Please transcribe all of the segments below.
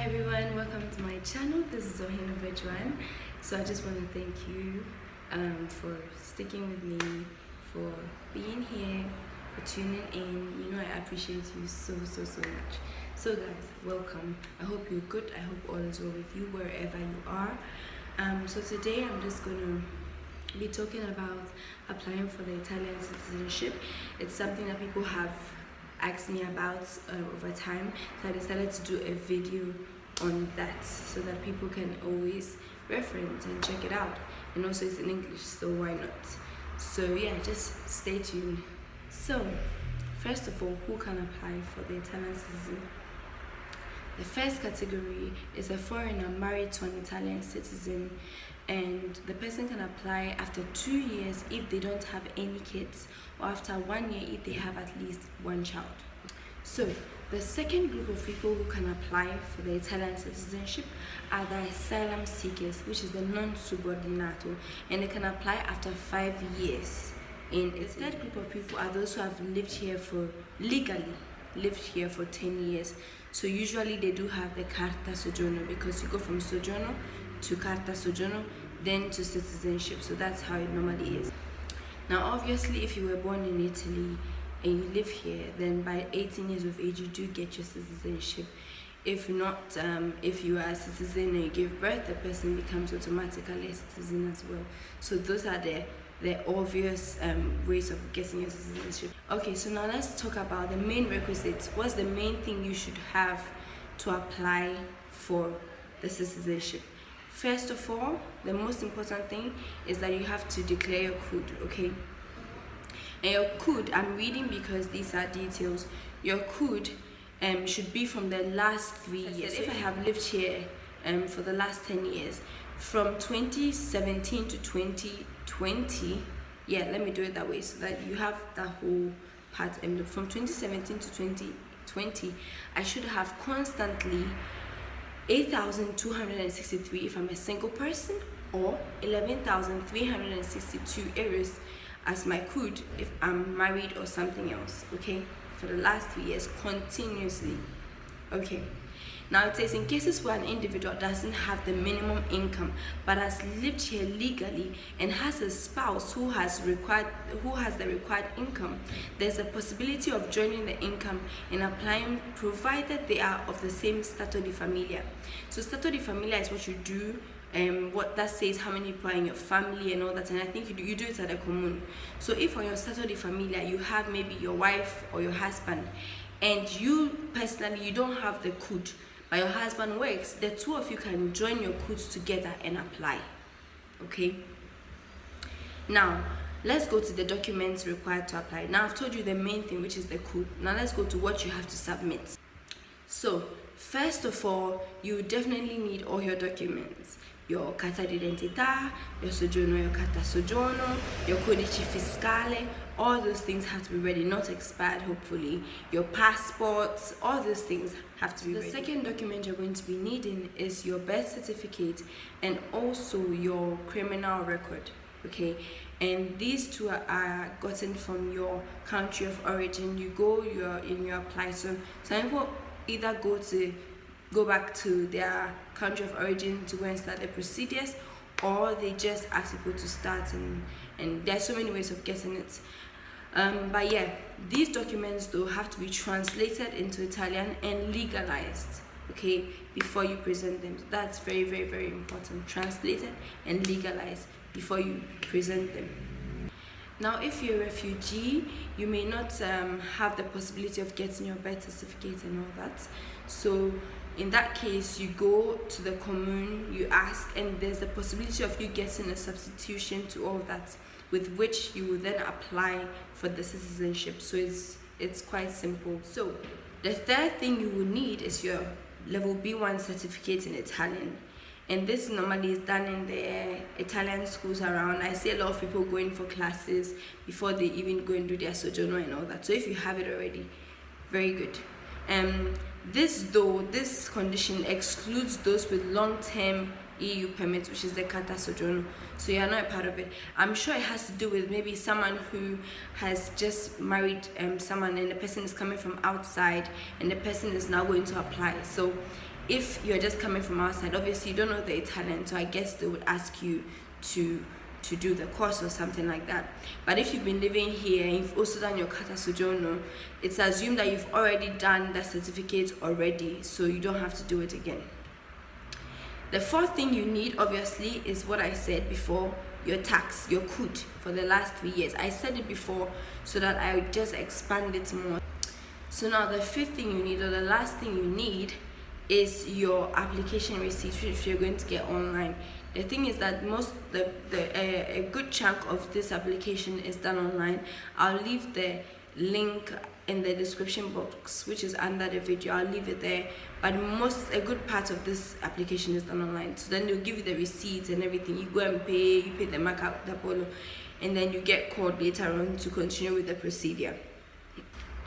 everyone, welcome to my channel. This is OhenebaJoan. So I just want to thank you for sticking with me, for being here, for tuning in. You know I appreciate you so much. So guys, welcome. I hope you're good. I hope all is well with you wherever you are. So today I'm just going to be talking about applying for the Italian citizenship. It's something that people have asked me about over time, so I decided to do a video on that so that people can always reference and check it out. And also it's in English, so why not? So yeah, just stay tuned. So first of all, who can apply for the Italian citizen? The first category is a foreigner married to an Italian citizen, and the person can apply after 2 years if they don't have any kids, or after 1 year if they have at least one child. So the second group of people who can apply for the Italian citizenship are the asylum seekers, which is the non-subordinato, and they can apply after 5 years. And the third group of people are those who have legally lived here for 10 years. So usually they do have the carta soggiorno, because you go from soggiorno to carta soggiorno, then to citizenship. So that's how it normally is. Now obviously if you were born in Italy and you live here, then by 18 years of age you do get your citizenship. If not, if you are a citizen and you give birth, the person becomes automatically a citizen as well. So those are the obvious ways of getting your citizenship. Okay, so now let's talk about the main requisites. What's the main thing you should have to apply for the citizenship? First of all, the most important thing is that you have to declare your code, okay? And your code, I'm reading because these are details. Your code should be from the last 3 years. If I have lived here for the last 10 years, from 2017 to 2020, yeah, let me do it that way so that you have that whole part. And from 2017 to 2020, I should have constantly 8,263 if I'm a single person, or 11,362 euros as my code if I'm married or something else, okay, for the last 3 years continuously. Okay, now it says in cases where an individual doesn't have the minimum income but has lived here legally and has a spouse who has the required income, there's a possibility of joining the income and applying, provided they are of the same stato di famiglia. So stato di famiglia is what you do, what that says how many people are in your family and all that, and I think you do it at the commune. So if on your stato di famiglia you have maybe your wife or your husband, and you personally you don't have the code but your husband works, the two of you can join your codes together and apply. Okay, now let's go to the documents required to apply. Now I've told you the main thing, which is the code. Now let's go to what you have to submit. So first of all, you definitely need all your documents: your carta d'identità, your soggiorno, your carta soggiorno, your codice fiscale. All those things have to be ready, not expired, hopefully. Your passports, all those things have to be ready. The second document you're going to be needing is your birth certificate and also your criminal record, okay? And these two are gotten from your country of origin. You apply. So some people either go back to their country of origin to go and start the procedures, or they just ask people to start, and there's so many ways of getting it. But yeah, these documents though have to be translated into Italian and legalized, okay, before you present them. That's very important. Translated and legalized before you present them. Now if you're a refugee, you may not have the possibility of getting your birth certificate and all that. So in that case, you go to the commune, you ask, and there's the possibility of you getting a substitution to all that, with which you will then apply for the citizenship. So it's quite simple. So the third thing you will need is your level B1 certificate in Italian. And this normally is done in the Italian schools around. I see a lot of people going for classes before they even go and do their soggiorno and all that. So if you have it already, very good. This condition excludes those with long-term EU permits, which is the carta soggiorno. So you are not a part of it. I'm sure it has to do with maybe someone who has just married someone, and the person is coming from outside and the person is now going to apply. So if you're just coming from outside, obviously you don't know the Italian, so I guess they would ask you to do the course or something like that. But if you've been living here and you've also done your Carta Soggiorno, it's assumed that you've already done the certificate already, so you don't have to do it again. The fourth thing you need, obviously, is what I said before: your tax, your CUD for the last 3 years. I said it before so that I would just expand it more. So now the fifth thing you need, or the last thing you need, is your application receipt, which you're going to get online. The thing is that a good chunk of this application is done online. I'll leave the link in the description box, which is under the video. I'll leave it there. But a good part of this application is done online. So then they'll give you the receipts and everything. You go and pay, you pay the markup, the polo, and then you get called later on to continue with the procedure.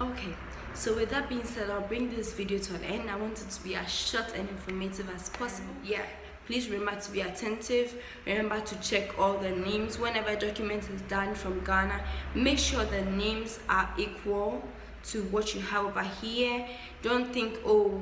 Okay, so with that being said, I'll bring this video to an end. I want it to be as short and informative as possible. Yeah, please remember to be attentive. Remember to check all the names. Whenever a document is done from Ghana, make sure the names are equal to what you have over here. Don't think, oh,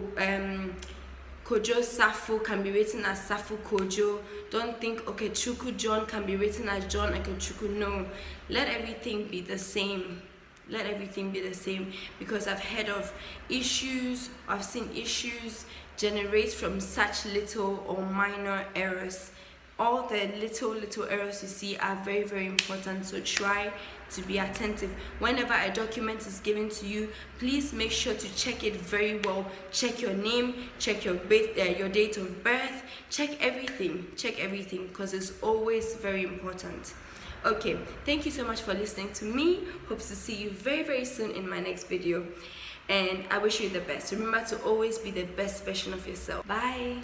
Kojo Safu can be written as Safu Kojo. Don't think, okay, Chuku John can be written as John Chuku. No, let everything be the same. Let everything be the same, because I've heard of issues, I've seen issues generate from such little or minor errors. All the little errors you see are very, very important, so try to be attentive. Whenever a document is given to you, please make sure to check it very well. Check your name, check your date of birth, check everything, because it's always very important. Okay, thank you so much for listening to me. Hope to see you very, very soon in my next video, and I wish you the best. Remember to always be the best version of yourself. Bye.